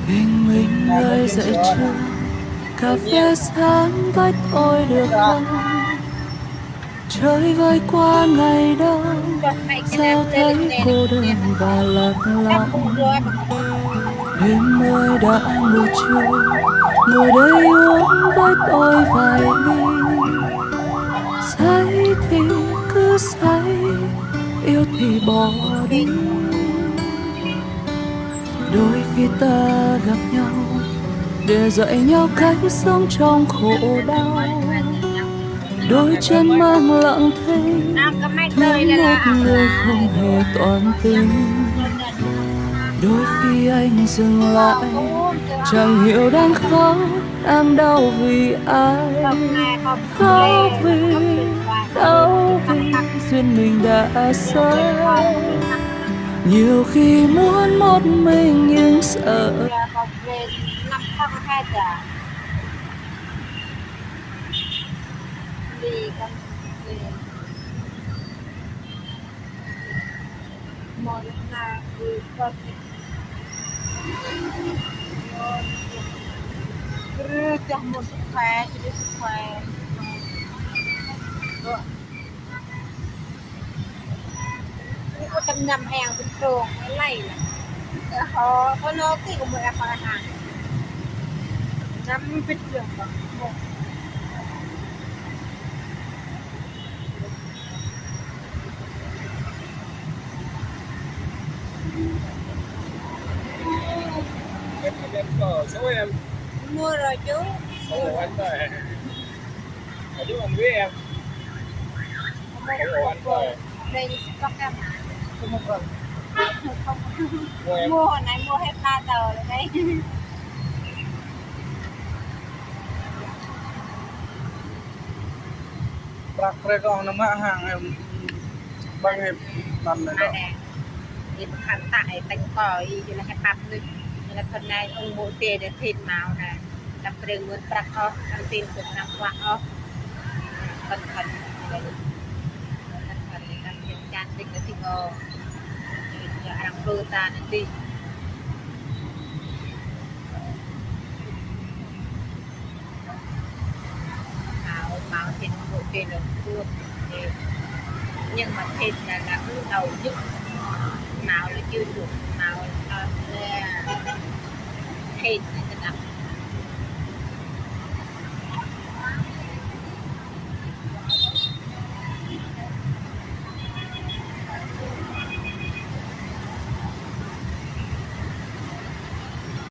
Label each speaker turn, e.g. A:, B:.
A: bình minh ơi dậy chưa, cà phê sáng với tôi được không? Trời vơi qua ngày đông, sao thấy cô đơn và lặng lặng. Đêm ơi đã ngủ chưa, ngồi đây uống với tôi vài ly. Say thì cứ say, yêu thì bỏ đi. Đôi khi ta gặp nhau để dạy nhau cách sống trong khổ đau. Đôi chân mang lặng thinh, thương một người không hề toàn tình. Đôi khi anh dừng lại, chẳng hiểu đang khóc, đang đau vì ai. Khóc vì, đau vì duyên mình đã sai. Nhiều khi muốn một mình nhưng sợ
B: một sức khỏe, sức khỏe. Có tâm nhầm hàng bình thường cái này là họ có nó cái của mình là phải hàng năm bình thường một
C: em có số em
B: mua rồi chú
C: số của anh rồi ở chú anh với em số của anh rồi
B: đây có cam
C: không
B: không
C: mua em
B: mua hồi nãy mua hết 3 tờ rồi đấy.
C: bạc rồi còn nó mã hàng em bằng em làm này đó
B: Thì khăn tại tánh còi như là cái bắp này như là phần này ông mua tiền để thịt màu này làm rừng muốn bạc ho ăn tiền cũng làm quạt ho phần phần này phần làm tiền chan tinh cái thịt ngô giờ làm cơ ta nên đi màu thịt bộ tiền được cua nhưng mà thịt là lúc đầu nhất màu nó chưa được màu thịt